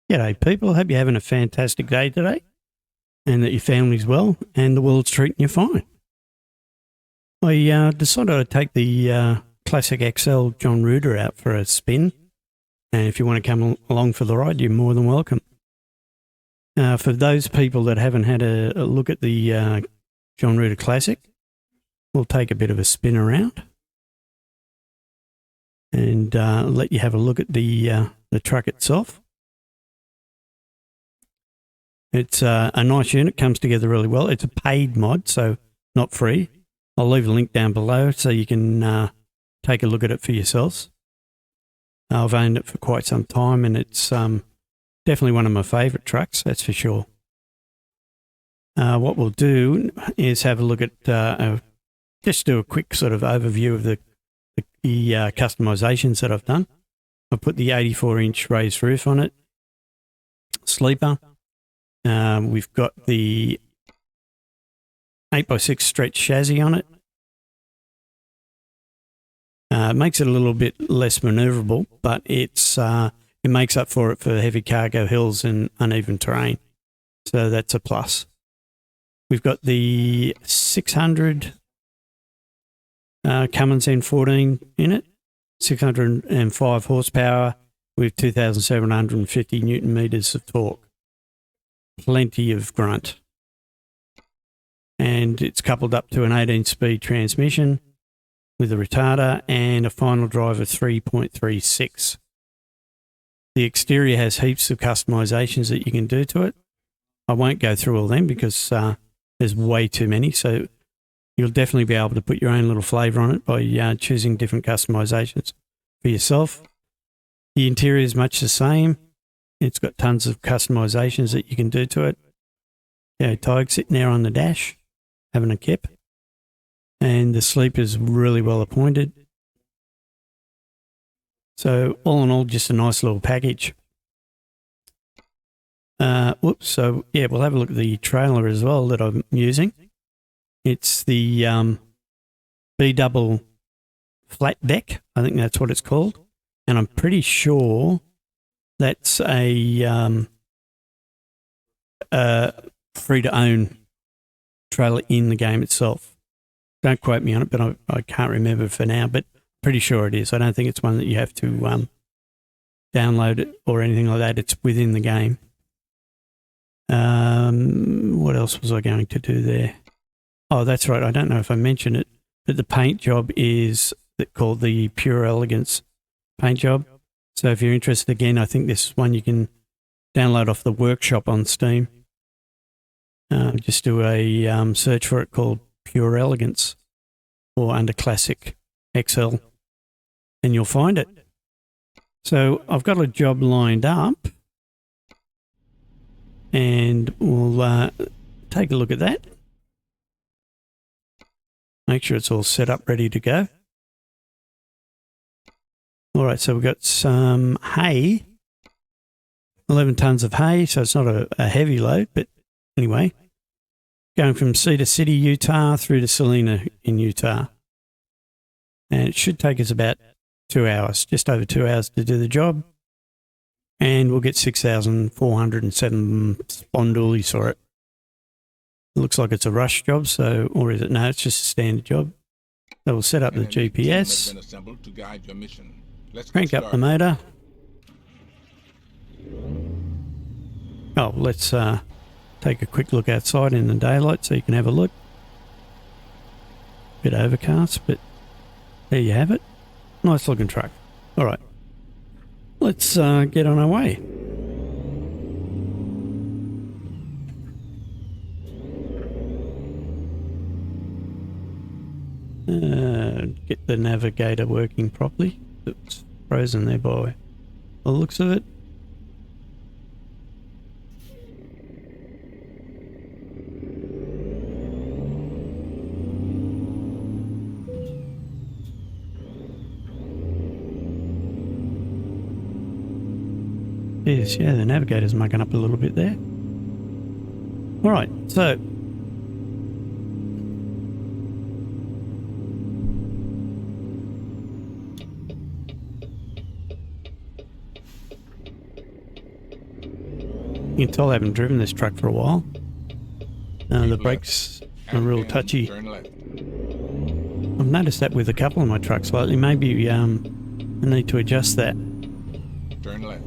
G'day people, hope you're having a fantastic day today and that your family's well and the world's treating you fine. I decided I'd take the Classic XL Jon Ruda out for a spin, and if you want to come along for the ride, you're more than welcome. For those people that haven't had a look at the Jon Ruda Classic, we'll take a bit of a spin around and let you have a look at the truck itself. It's a nice unit, comes together really well. It's a paid mod, so not free. I'll leave a link down below so you can take a look at it for yourselves. I've owned it for quite some time, and it's definitely one of my favourite trucks, that's for sure. What we'll do is have a look at, just do a quick sort of overview of the customisations that I've done. I put the 84-inch raised roof on it, sleeper. We've got the 8x6 stretch chassis on it. It makes it a little bit less manoeuvrable, but it makes up for it for heavy cargo hills and uneven terrain. So that's a plus. We've got the 600 Cummins N14 in it, 605 horsepower with 2,750 Newton meters of torque. Plenty of grunt. And it's coupled up to an 18-speed transmission with a retarder and a final drive of 3.36. The exterior has heaps of customisations that you can do to it. I won't go through all them because there's way too many, so you'll definitely be able to put your own little flavour on it by choosing different customisations for yourself. The interior is much the same. It's got tons of customisations that you can do to it. Tig sitting there on the dash, having a kip. And the sleep is really well appointed. So all in all, just a nice little package. So yeah, we'll have a look at the trailer as well that I'm using. It's the B-double flat deck. I think that's what it's called. And I'm pretty sure that's a free-to-own trailer in the game itself. Don't quote me on it, but I can't remember for now, but pretty sure it is. I don't think it's one that you have to download it or anything like that. It's within the game. What else was I going to do there? Oh, that's right. I don't know if I mentioned it, but the paint job is called the Pure Elegance paint job. So if you're interested, again, I think this is one you can download off the workshop on Steam. Just do a search for it called Pure Elegance or under Classic XL and you'll find it. So I've got a job lined up and we'll take a look at that. Make sure it's all set up, ready to go. All right, so we've got some hay, 11 tonnes of hay, so it's not a heavy load, but anyway, going from Cedar City, Utah through to Salina in Utah. And it should take us about 2 hours, just over 2 hours to do the job. And we'll get 6,407 spondoolies for it. It looks like it's a rush job, so, or is it? No, it's just a standard job. So we'll set up the GPS. Crank up the motor. Oh, let's take a quick look outside in the daylight so you can have a look. Bit overcast, but there you have it. Nice looking truck. All right, let's get on our way. Get the navigator working properly. It's frozen there by the looks of it. Yes, yeah, the navigator's mucking up a little bit there. All right, so You can tell I haven't driven this truck for a while. The brakes are real touchy. I've noticed that with a couple of my trucks lately. Maybe I need to adjust that. Turn left.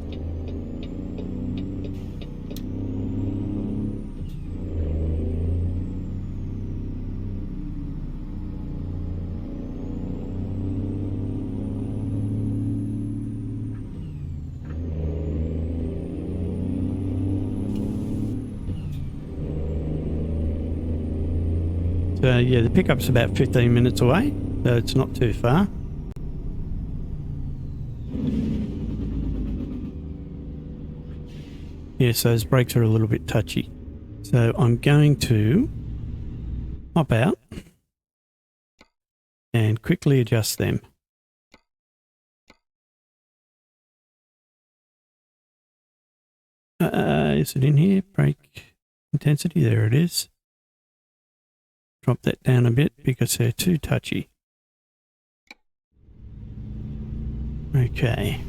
So yeah, the pickup's about 15 minutes away, so it's not too far. Yes, those brakes are a little bit touchy. So I'm going to hop out and quickly adjust them. Is it in here? Brake intensity, there it is. Drop that down a bit because they're too touchy. Okay.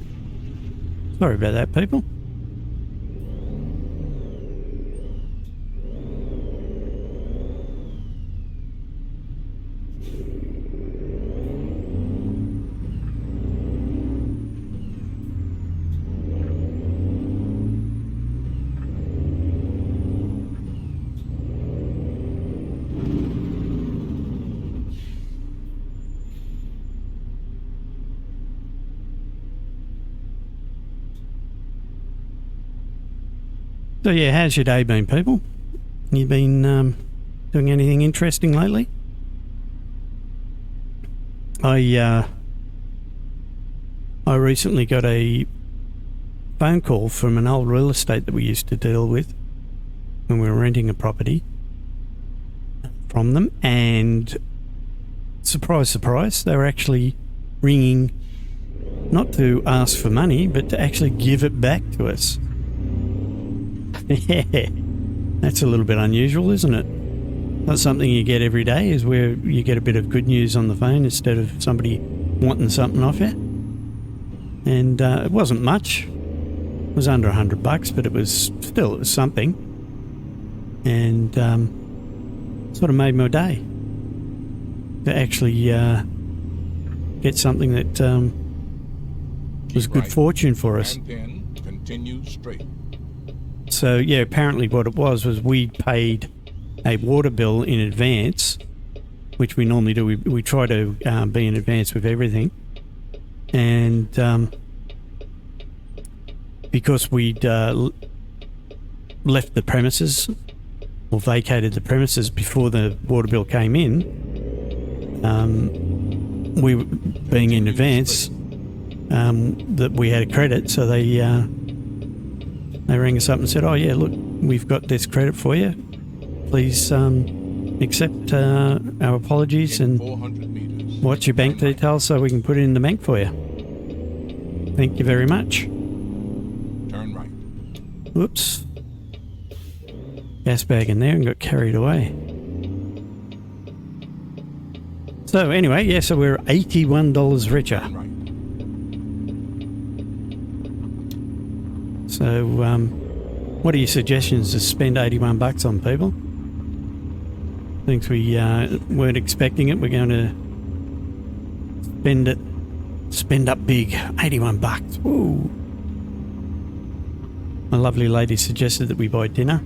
Sorry about that, people. So yeah, how's your day been, people? You been doing anything interesting lately? I recently got a phone call from an old real estate that we used to deal with when we were renting a property from them, and surprise, surprise, they were actually ringing not to ask for money, but to actually give it back to us. Yeah, that's a little bit unusual, isn't it? Not something you get every day, is where you get a bit of good news on the phone instead of somebody wanting something off you. And it wasn't much. It was under $100, but it was something. And sort of made my day to actually get something that was good fortune for us. And then continue straight. So yeah, apparently what it was we paid a water bill in advance, which we normally do. We try to be in advance with everything, and because we'd left the premises or vacated the premises before the water bill came in, we being in advance, that we had a credit, so they rang us up and said, "Oh yeah, look, we've got this credit for you. Please accept our apologies and 400 meters. what's your bank details so we can put it in the bank for you. Thank you very much." Turn right. Whoops. Gas bag in there and got carried away. So anyway, yeah, so we're $81 richer. Turn right. So what are your suggestions to spend $81 on, people? Things we weren't expecting it. We're going to spend up big. $81. Woo. My lovely lady suggested that we buy dinner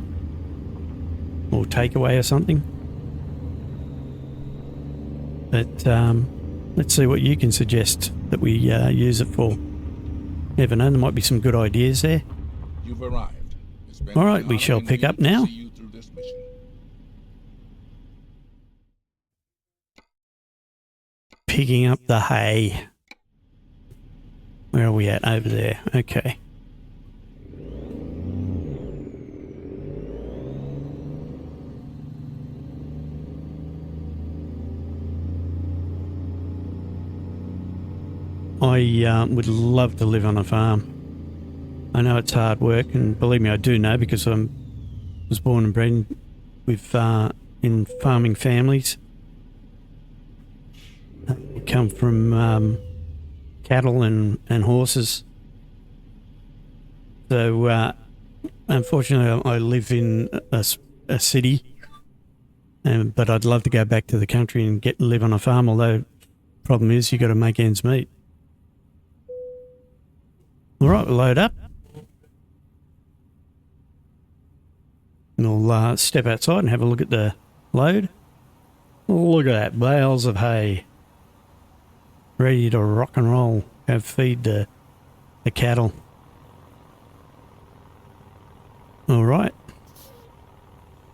or takeaway or something. But let's see what you can suggest that we use it for. Never know, there might be some good ideas there. You've arrived. It's been All right, an we honor shall and pick you up to now. see you through this mission. Picking up the hay. Where are we at? Over there. Okay. I would love to live on a farm. I know it's hard work, and believe me, I do know, because I was born and bred with in farming families. We come from cattle and horses. So Unfortunately, I live in a city, but I'd love to go back to the country and live on a farm. Although, problem is, you got to make ends meet. All right, we'll load up. And we'll step outside and have a look at the load. Look at that, bales of hay. Ready to rock and roll. Go feed the cattle. All right.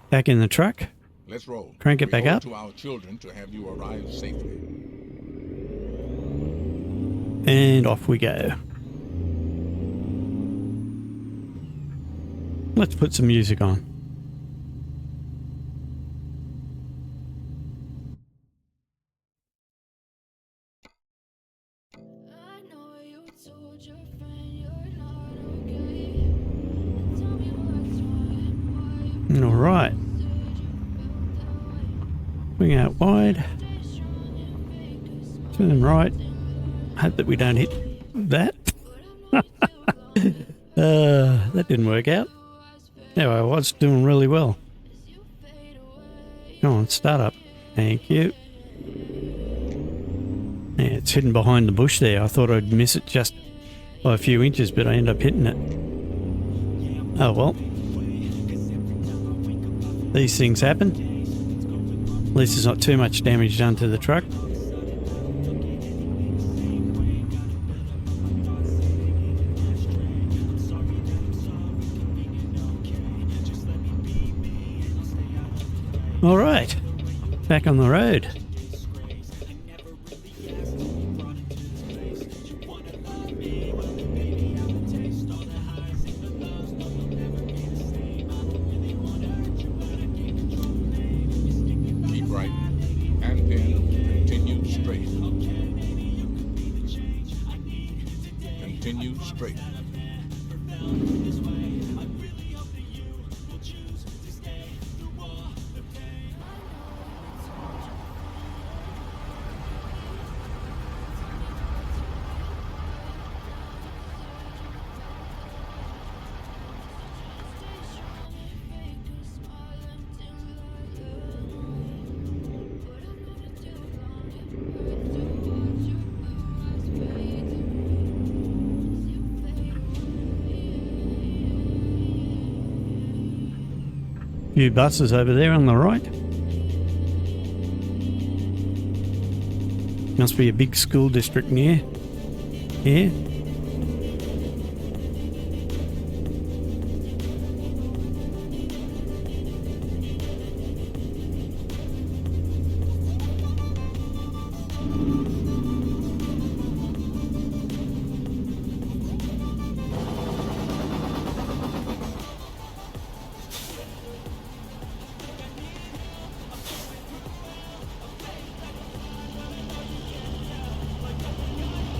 Back in the truck. Let's roll. Crank it We back owe up. to our children to have you arrive safely. And off we go. Let's put some music on. All right. Swing out wide. Turn right. Hope that we don't hit that. That didn't work out. Anyway, I was doing really well. Come on, start up. Thank you. Yeah, it's hidden behind the bush there. I thought I'd miss it just by a few inches, but I end up hitting it. Oh well. These things happen. At least there's not too much damage done to the truck. All right, back on the road. Keep right and then continue straight. Continue straight. Few buses over there on the right. Must be a big school district near here.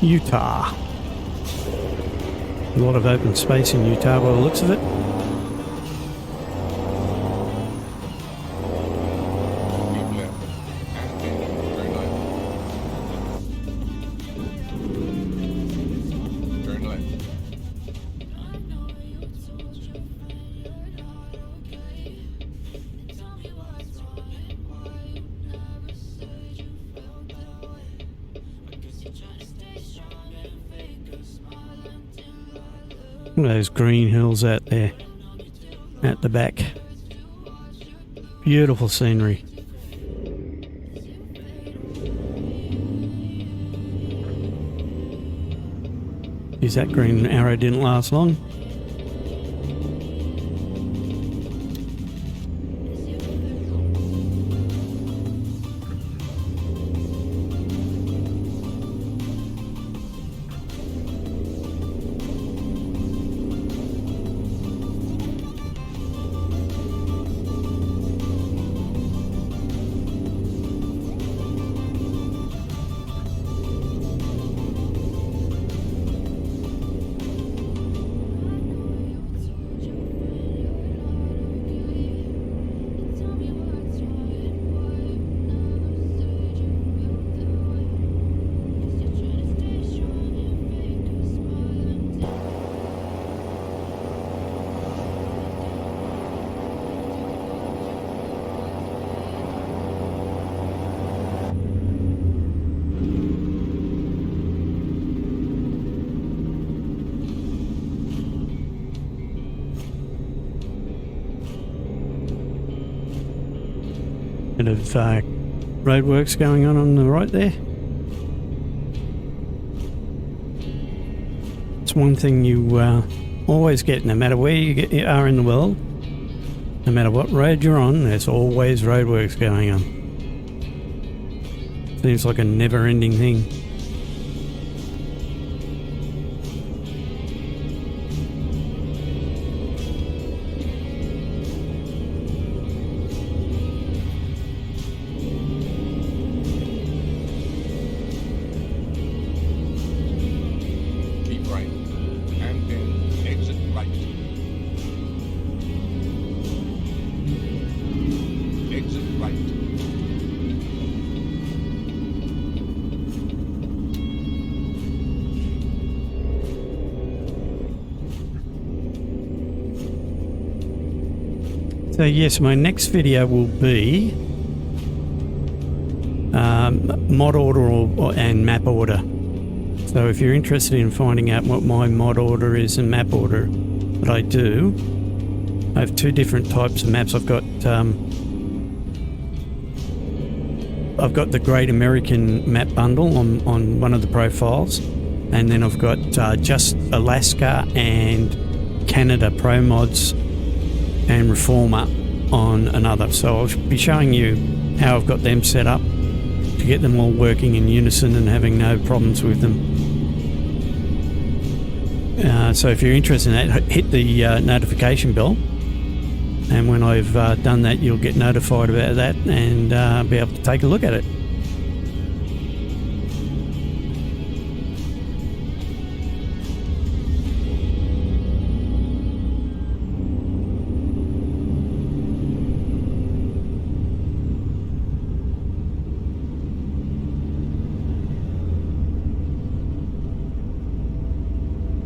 Utah. A lot of open space in Utah by the looks of it. Keep left and then turn left. Turn left. Look at those green hills out there at the back. Beautiful scenery. Geez, that green arrow didn't last long. Bit of roadworks going on the right there. It's one thing you always get, no matter where you are in the world, no matter what road you're on, there's always roadworks going on. Seems like a never-ending thing. Keep right, and then exit right. Exit right. So yes, my next video will be mod order and map order. So if you're interested in finding out what my mod order is and map order that I do, I have two different types of maps. I've got the Great American Map Bundle on one of the profiles, and then I've got just Alaska and Canada Pro Mods and Reformer on another. So I'll be showing you how I've got them set up to get them all working in unison and having no problems with them. So if you're interested in that, hit the notification bell, and when I've done that, you'll get notified about that and be able to take a look at it.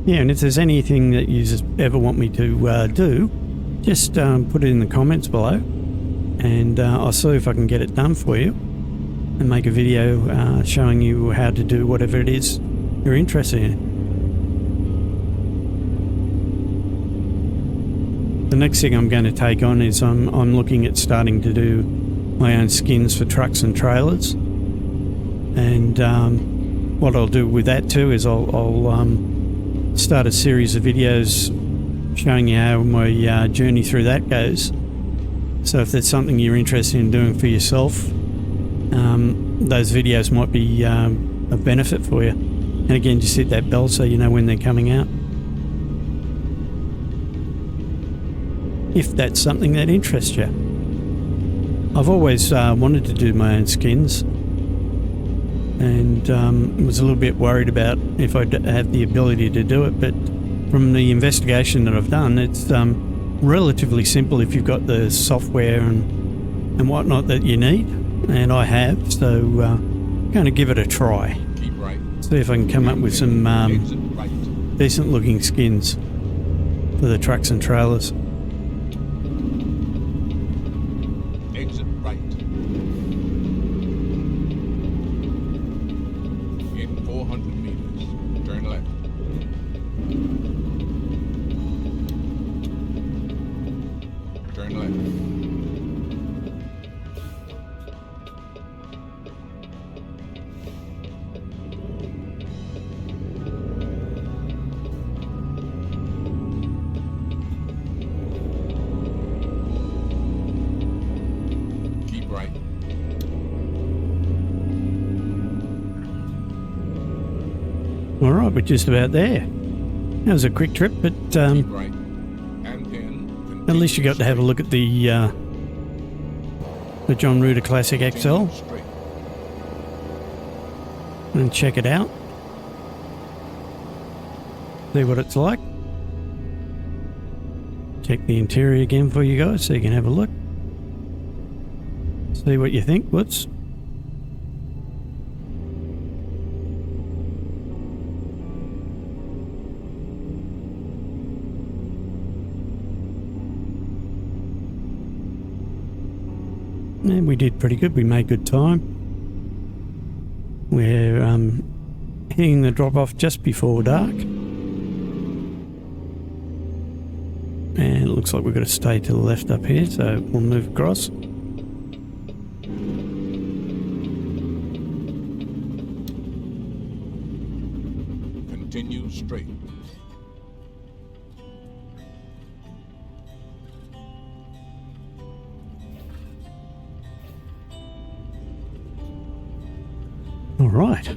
Yeah, and if there's anything that you just ever want me to do, just put it in the comments below, and I'll see if I can get it done for you and make a video showing you how to do whatever it is you're interested in. The next thing I'm going to take on is I'm looking at starting to do my own skins for trucks and trailers, and what I'll do with that too is I'll start a series of videos showing you how my journey through that goes. So if there's something you're interested in doing for yourself, those videos might be of benefit for you. And again, just hit that bell so you know when they're coming out, if that's something that interests you. I've always wanted to do my own skins, and was a little bit worried about if I'd have the ability to do it, but from the investigation that I've done, it's relatively simple if you've got the software and whatnot that you need, and I have, so going to give it a try. Keep right. See if I can come up with some Exit right. decent looking skins for the trucks and trailers. Exit right. In 400 meters, turn left. Turn left. Keep right. All right, we're just about there. That was a quick trip, but Keep right. And then at least you got to have a look at the Jon Ruda Classic XL straight. and check it out. See what it's like. Check the interior again for you guys so you can have a look. See what you think. Whoops. And we did pretty good. We made good time. We're hitting the drop off just before dark. And it looks like we've got to stay to the left up here, so we'll move across. Continue straight. All right.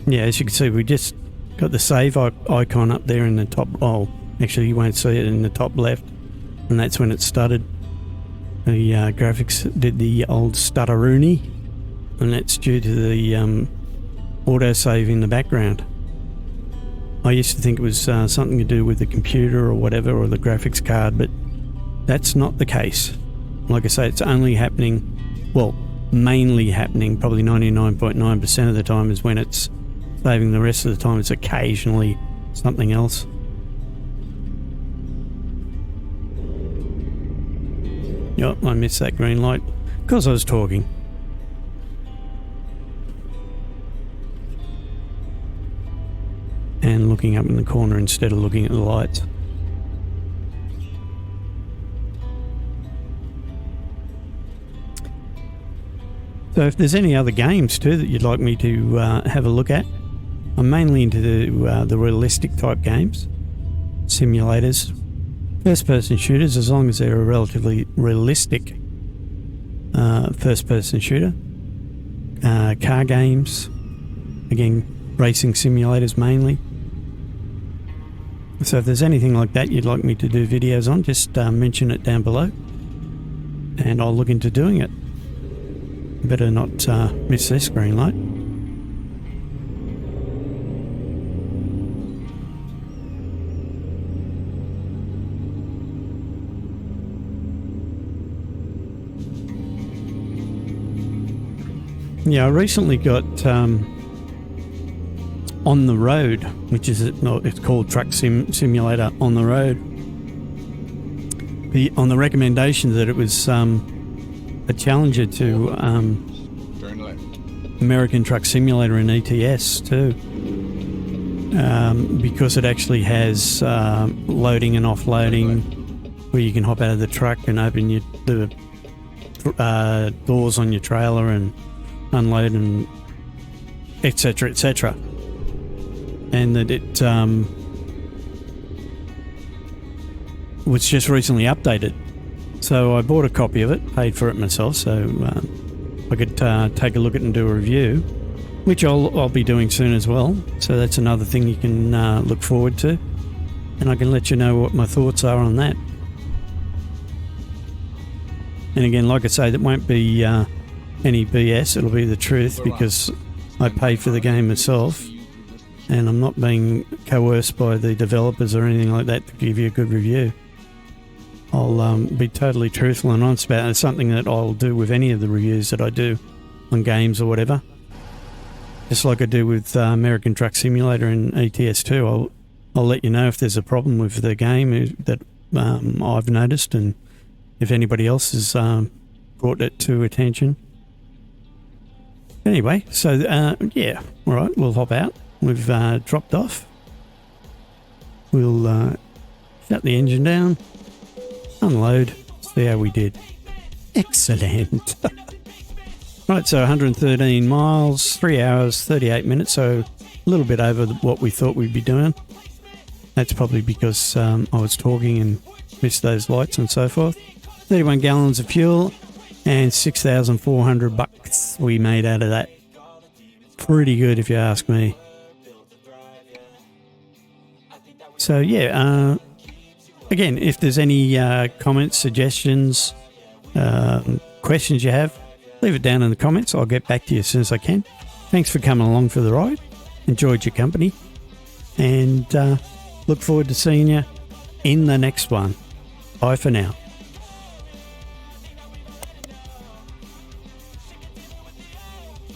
Yeah, as you can see, we just got the save icon up there in the top. Oh, actually, you won't see it in the top left, and that's when it started. The graphics did the old stutteroony, and that's due to the autosave in the background. I used to think it was something to do with the computer or whatever, or the graphics card, but that's not the case. Like I say, it's only happening, well, mainly happening, probably 99.9% of the time is when it's saving. The rest of the time it's occasionally something else. Yep, I missed that green light because I was talking. And looking up in the corner instead of looking at the lights. So if there's any other games too that you'd like me to have a look at, I'm mainly into the realistic type games, simulators, first-person shooters, as long as they're a relatively realistic first-person shooter, car games, again, racing simulators mainly. So if there's anything like that you'd like me to do videos on, just mention it down below, and I'll look into doing it. Better not miss this green light. Yeah, I recently got On the Road, which is it's called Truck Simulator On the Road. On the recommendation that it was a challenger to Turn left. American Truck Simulator and ETS too, because it actually has loading and offloading, where you can hop out of the truck and open the doors on your trailer and unload and etc., etc. And that it was just recently updated. So I bought a copy of it, paid for it myself, so I could take a look at it and do a review, which I'll be doing soon as well. So that's another thing you can look forward to, and I can let you know what my thoughts are on that. And again, like I say, that won't be any BS, it'll be the truth, because I pay for the game myself, and I'm not being coerced by the developers or anything like that to give you a good review. I'll be totally truthful and honest about it. It's something that I'll do with any of the reviews that I do on games or whatever. Just like I do with American Truck Simulator and ETS2, I'll let you know if there's a problem with the game that I've noticed, and if anybody else has brought it to attention. Anyway, so yeah, all right, we'll hop out. We've dropped off. We'll shut the engine down, unload, see how we did. Excellent. Right, so 113 miles, 3 hours, 38 minutes, so a little bit over what we thought we'd be doing. That's probably because I was talking and missed those lights and so forth. 31 gallons of fuel and $6,400 we made out of that. Pretty good if you ask me. So yeah, again, if there's any comments, suggestions, questions you have, leave it down in the comments. I'll get back to you as soon as I can. Thanks for coming along for the ride. Enjoyed your company, and look forward to seeing you in the next one. Bye for now.